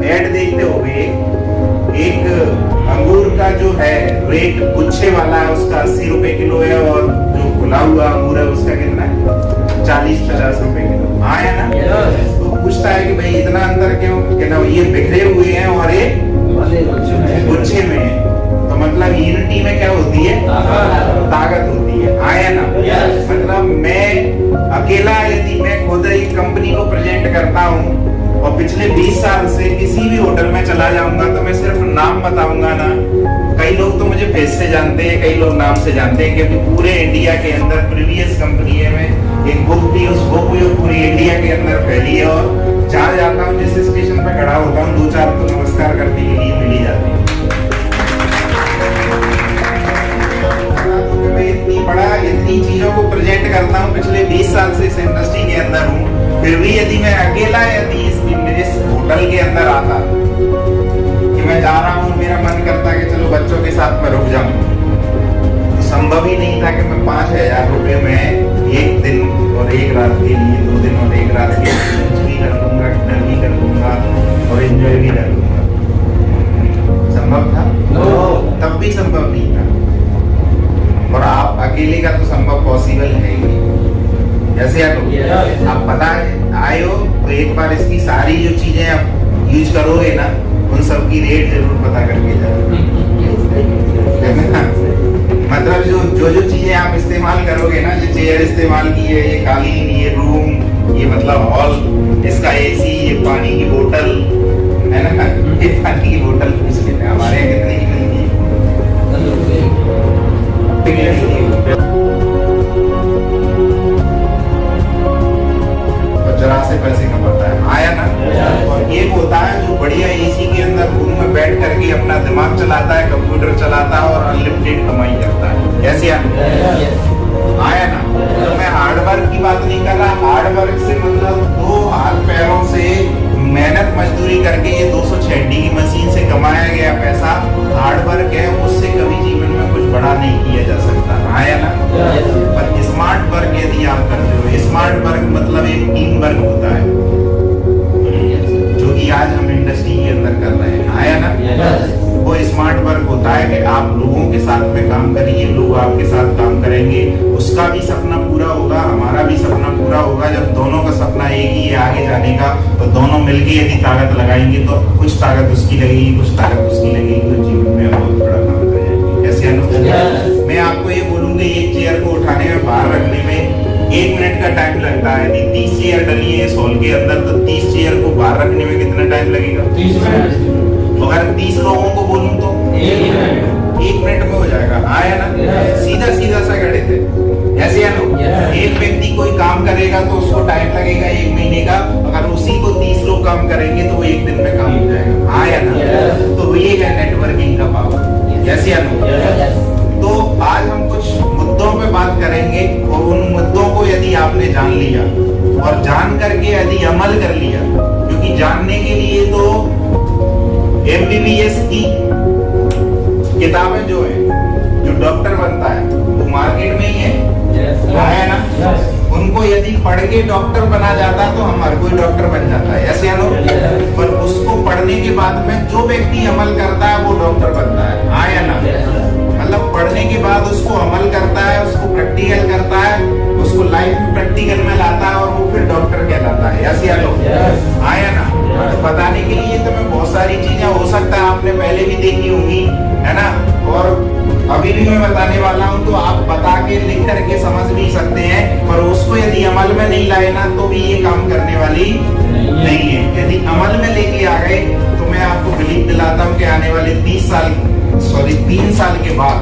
Add देखते होगे, एक अंगूर का जो है रेट गुच्छे वाला है उसका 80 रुपए किलो है, और जो खुला हुआ अंगूर है उसका कितना है 40-50 रुपए किलो। हाँ या ना? तो पूछता है कि भाई इतना अंतर क्यों, कि ना ये बिखरे हुए हैं और ये गुच्छे में है। तो मतलब यूनिटी में क्या होती है, ताकत होती है। हाँ या ना? मतलब मैं अकेला यदि मैं खुद एक कंपनी को प्रेजेंट करता हूँ और पिछले 20 साल से किसी भी होटल में चला जाऊंगा तो मैं सिर्फ नाम बताऊंगा ना, कई लोग तो मुझे फेस से जानते हैं, कई लोग नाम से जानते हैं, क्योंकि पूरे इंडिया के अंदर प्रीवियस कंपनी है में एक बुक थी, उस बुक में पूरी इंडिया के अंदर फैली है, और जहाँ जाता हूँ जिस स्टेशन पे खड़ा होता हूँ 2-4 तो नमस्कार करने के लिए मिल ही जाती है। मैं इतनी बड़ा इतनी चीजों को प्रेजेंट करता हूँ, पिछले 20 साल से इस इंडस्ट्री के अंदर हूँ, फिर भी यदि मैं अकेला यदि इस होटल के अंदर आता कि मैं जा रहा हूँ, मेरा मन करता कि चलो बच्चों के साथ मैं रुक जाऊं, तो संभव ही नहीं था कि मैं 5,000 रुपए में एक दिन और एक रात के लिए, 2 दिन और 1 रात के लिए लंच भी कर लूंगा, डिनर भी कर लूंगा और एंजॉय भी कर लूंगा। संभव था? तब भी संभव नहीं था, और आप अकेले का तो संभव पॉसिबल है ही नहीं। जैसे आप पता है आए हो तो एक बार इसकी सारी जो चीजें आप यूज करोगे ना, उन सब की रेट जरूर पता करके जाओ। मतलब जो चीजें आप इस्तेमाल करोगे ना, जो चेयर इस्तेमाल की है, ये कालीन, ये रूम, ये मतलब हॉल, इसका एसी, ये पानी की बोतल है ना, ये पानी की बोतल पूछ लेते हैं हमारे यहाँ कितने की मिलती है। जरा से पैसे कमाता है। आया ना? और एक होता है जो बढ़िया एसी के अंदर रूम में बैठ करके अपना दिमाग चलाता है, कंप्यूटर चलाता है और अनलिमिटेड कमाई करता है। ऐसे आया ना? तो मैं हार्डवर्क की बात नहीं कर रहा, हार्डवर्क से मतलब 2 हाथ पैरों से मेहनत मजदूरी करके ये 206 की मशीन से कमाया गया पैसा हार्डवर्क है, उससे कभी जीवन में कुछ बड़ा नहीं किया जा सकता। आया ना? पर स्मार्ट वर्क यदि आप करते हो, स्मार्ट वर्क मतलब एक टीम वर्क होता है, जो कि आज हम इंडस्ट्री के अंदर कर रहे हैं। आया ना? वो स्मार्ट वर्क होता है कि आप लोगों के साथ में काम करिए, लोग आपके साथ काम करेंगे, उसका भी सपना पूरा होगा, हमारा भी सपना पूरा होगा। जब दोनों का सपना एक ही है आगे जाने का, तो दोनों मिलके यदि ताकत लगाएंगे तो कुछ ताकत उसकी लगेगी, कुछ ताकत उसकी लगेगी, तो जीवन में बहुत बड़ा काम कर जाएंगे। ऐसे अनुभव मैं आपको ये बोलूंगा, एक चेयर को उठाने में, बाहर रखने में 1 मिनट का टाइम लगता है। यदि 30 चेयर डली है इस हॉल के अंदर, तो 30 चेयर को बाहर रखने में कितना टाइम लगेगा? 30 मिनट। अगर 30 लोगों को बोलूं तो 1 मिनट में हो जाएगा। आया ना? सीधा सीधा सा गणित है। ऐसे है ना? एक व्यक्ति कोई काम करेगा तो उसको टाइम लगेगा 1 महीने का, अगर उसी को 30 लोग काम करेंगे तो वो 1 दिन में काम हो जाएगा। आया ना? तो ये है नेटवर्किंग का पावर। ऐसे है ना? तो आज हम कुछ मुद्दों पे बात करेंगे, और उन मुद्दों को यदि आपने जान लिया और जान करके यदि अमल कर लिया, क्योंकि जानने के लिए तो MBBS की किताबें जो है, जो डॉक्टर बनता है वो मार्केट में ही है। है ना? उनको यदि पढ़ के डॉक्टर बना जाता तो हमारा कोई डॉक्टर बन जाता है। ऐसे पर उसको पढ़ने के बाद में जो व्यक्ति अमल करता है वो डॉक्टर बनता है। आया ना? मतलब पढ़ने के बाद उसको अमल करता है, उसको प्रैक्टिकल करता है, उसको लाइफ में प्रैक्टिकल में लाता है, और वो फिर डॉक्टर कहलाता है। ऐसे आया ना? बताने के लिए तो मैं बहुत सारी चीजें हो सकता है आपने पहले भी देखी होंगी, है ना, और अभी भी मैं बताने वाला हूँ, तो आप बता के लिख करके समझ भी सकते हैं, पर उसको यदि अमल में नहीं लाए ना तो भी ये काम करने वाली नहीं है। यदि अमल में लेके आ गए तो मैं आपको बिलीव दिलाता हूँ कि आने वाले 3 साल के बाद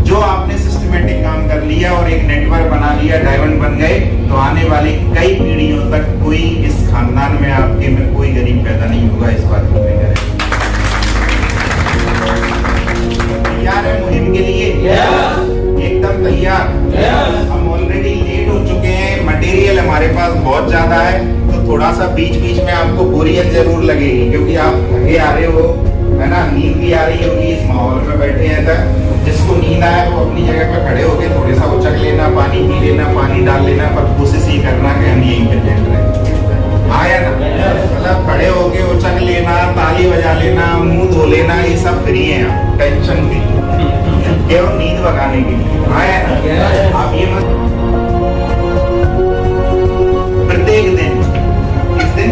जो आपने सिस्टमेटिक काम कर लिया और एक नेटवर्क बना लिया, डायमंड बन गए, तो आने वाली कई पीढ़ियों तक कोई इस खानदान में आपके में कोई गरीब पैदा नहीं होगा। इस बात को मैं करें तैयार है मुहिम के लिए? एकदम तैयार। हम ऑलरेडी लेट हो चुके हैं, मटेरियल हमारे पास बहुत ज्यादा है, तो थोड़ा सा बीच बीच में आपको बोरियत जरूर लगेगी, क्योंकि आप थके आ रहे हो, है ना, नींद भी आ रही होगी, इस माहौल में बैठे हैं तक। जिसको नींद आए वो अपनी जगह पर खड़े होके थोड़ा सा उचक लेना, पानी पी लेना, पानी डाल लेना, पर कोशिश ये करना कि हम यहीं पे लेट रहे। आया ना? मतलब खड़े होके टेंशन के लिए, केवल नींद भगाने के लिए। आया ना? आप ये मत प्रत्येक दिन, किस दिन?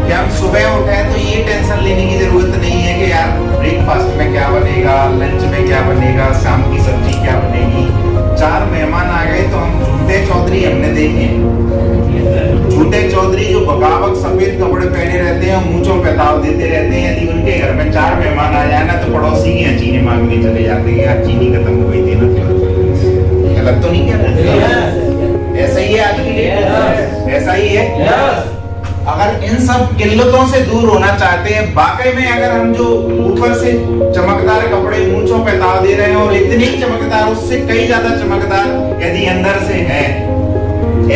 कि हम सुबह उठे तो ये टेंशन लेने की जरूरत नहीं है कि यार ब्रेकफास्ट में क्या बनेगा, लंच में क्या बनेगा, शाम की सब्जी क्या बनेगी। 4 मेहमान आ गए तो हम झूठे चौधरी हमने देखे, झूठे चौधरी जो बगावत सफेद कपड़े पहने रहते हैं, मूंछों पे ताव देते रहते हैं। यदि उनके घर में 4 मेहमान आ जाए ना तो पड़ोसी की यहाँ चीनी मांगने चले जाते हैं, यार चीनी खत्म हो गई थी ना। गलत तो नहीं क्या? ऐसा ही है आज की डेट, ऐसा ही है। अगर इन सब किल्लतों से दूर होना चाहते हैं, वाकई में अगर हम जो ऊपर से चमकदार कपड़े मूंछों पे ताव दे रहे हैं और इतने ही चमकदार, उससे कई ज्यादा चमकदार यदि अंदर से है,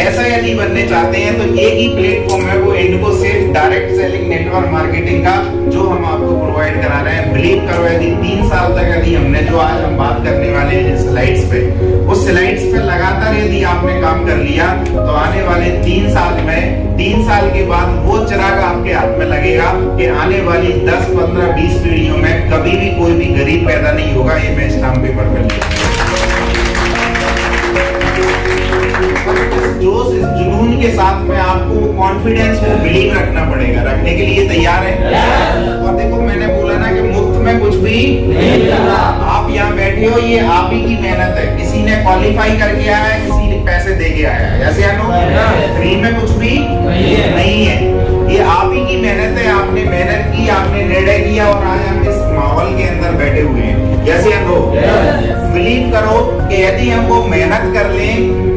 ऐसा यदि बनने चाहते हैं तो एक ही प्लेटफॉर्म है, वो Indigo safe direct selling network marketing का, जो हम आपको प्रोवाइड करा रहे हैं। बिलीव करो, यदि 3 साल तक यदि हमने जो आज हम बात करने वाले हैं स्लाइड्स पे, उस स्लाइड्स पे लगातार यदि आपने काम कर लिया तो आने वाले 3 साल में, 3 साल के बाद वो चिराग आपके हाथ में लगेगा कि आने वाली 10, 15, 20 पीढ़ियों में कभी भी कोई भी गरीब पैदा नहीं होगा। ये मैं स्टाम्प पेपर पे लिखूंगा। जोश, इस जुनून के साथ में आपको कॉन्फिडेंस को बिलीव रखना पड़ेगा। रखने के लिए तैयार है? और देखो मैंने बोला ना कि मुफ्त में कुछ भी नहीं मिला। आप यहाँ बैठे हो, ये आप ही की मेहनत है। किसी ने क्वालिफाई करके आया है, किसी ने पैसे दे के आया है। ऐसे फ्री में कुछ भी नहीं है, ये आप ही की मेहनत है। आपने मेहनत की, आपने निर्णय किया और आज हम इस माहौल के अंदर बैठे हुए हैं। जैसे हम लोग बिलीव करो कि यदि हम वो मेहनत कर लें।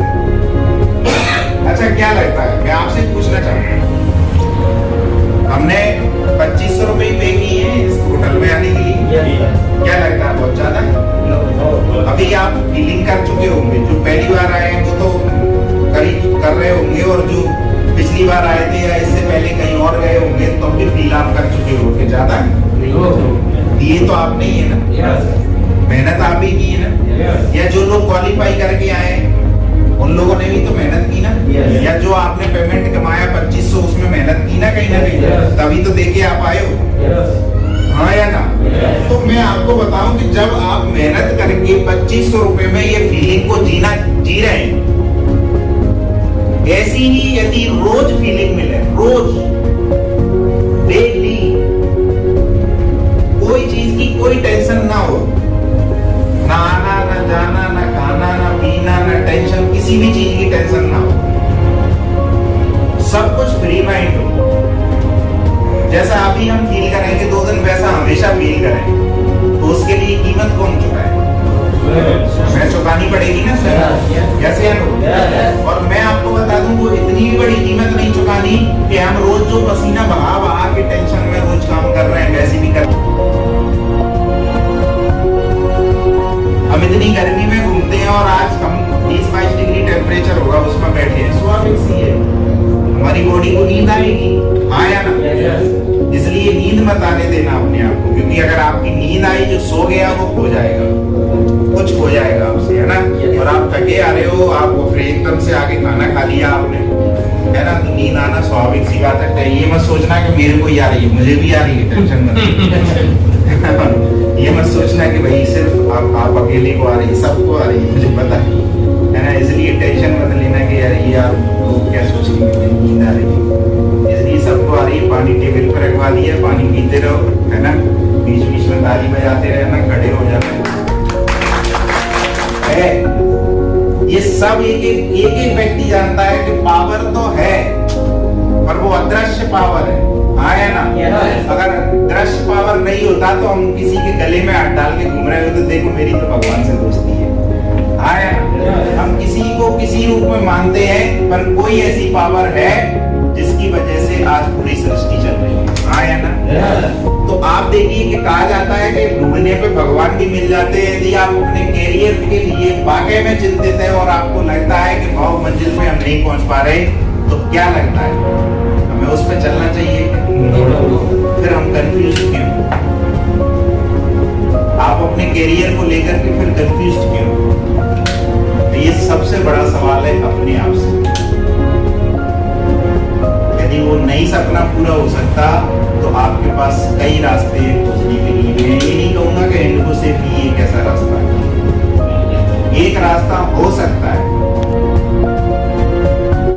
अच्छा क्या लगता है, मैं आपसे पूछना चाहूंगा, हमने 2500 रुपए पे किए हैं इस होटल में आने के लिए, क्या लगता है बहुत ज्यादा? अभी आप फीलिंग कर चुके होंगे, जो पहली बार आए हैं वो तो करीब कर रहे होंगे, और जो पिछली बार आए थे या इससे पहले कहीं और गए होंगे तो भी फील आप कर चुके होंगे। ज्यादा दिए तो आपने ही है ना, मेहनत आप ही की है ना। या जो लोग क्वालिफाई करके आए उन लोगों ने भी तो मेहनत की ना। या जो आपने पेमेंट कमाया 2500, उसमें मेहनत की ना कहीं ना कहीं, तभी तो देके आप आए हो। हाँ या ना? तो मैं आपको बताऊं कि जब आप मेहनत करके 2500 रुपए में ये फीलिंग को जी रहे हैं, ऐसी ही यदि रोज फीलिंग मिले, रोज डेली, कोई चीज की कोई टेंशन ना हो, ना आना ना जाना, ना खाना ना पीना, ना टेंशन, किसी भी चीज की टेंशन ना हो, सब कुछ फ्री माइंड हो, जैसा अभी हम फील करेंगे 2 दिन वैसा हमेशा फील करें, तो उसके लिए कीमत कौन चुकाए? मैं चुकानी पड़ेगी ना सर, कैसे हम। और मैं आपको बता दूं, वो इतनी भी बड़ी कीमत नहीं चुकानी कि हम रोज जो पसीना बहा बहा के टेंशन में रोज काम कर रहे हैं, वैसे भी कर। हम इतनी गर्मी में घूमते हैं और आज हम 30-22 डिग्री टेम्परेचर होगा उसमें बैठे हैं, स्वाभाविक सी है हमारी बॉडी को नींद आएगी। हाँ या ना? इसलिए नींद मत आने देना अपने आप को, क्योंकि अगर आपकी नींद आई, जो सो गया वो खो जाएगा, कुछ खो जाएगा आपसे, है ना। और आप थके आ रहे हो, आप फिर एकदम से आके खाना खा लिया आपने, है ना, तो नींद आना स्वाभाविक सी बात है। ये मत सोचना कि मेरे को ही आ रही है, मुझे भी आ रही है, टेंशन मत। ये मत सोचना कि भाई सिर्फ आप अकेले को आ रही है, सबको आ रही है, मुझे पता है ना। इसलिए टेंशन मत लेना कि यार लोग क्या सोचेंगे, नींद आ रही है, इसलिए सबको आ रही है। पानी टेबल पर रखवा दिया, पानी पीते रहो, है ना, बीच बीच में ताली बजाते रहना, खड़े हो जाना है। ये सब एक व्यक्ति जानता है कि पावर तो है, पर वो अदृश्य पावर है। हाँ या ना? अगर दृश्य पावर नहीं होता तो हम किसी के गले में हाथ डाल के घूम रहे हो तो देखो मेरी तो भगवान से दोस्ती है। हाँ या ना? हम किसी को किसी रूप में मानते हैं, पर कोई ऐसी पावर है जिसकी वजह से आज पूरी सृष्टि चल रही है। हाँ या ना? तो आप देखिए कि कहा जाता है कि ढूंढने पे भगवान भी मिल जाते हैं। यदि आप अपने कैरियर के लिए वाकई में चिंतित है और आपको लगता है कि भाव मंजिल पे हम नहीं पहुंच पा रहे, तो क्या लगता है हमें उस पर चलना चाहिए? फिर हम कंफ्यूज क्यों? आप अपने कैरियर को लेकर के फिर कंफ्यूज क्यों? तो ये सबसे बड़ा सवाल है अपने आप से। यदि वो नई सपना पूरा हो सकता तो आपके पास कई रास्ते खोजने के लिए हैं। ये नहीं कि इनको सिर्फ ये कैसा रास्ता है। एक रास्ता हो सकता है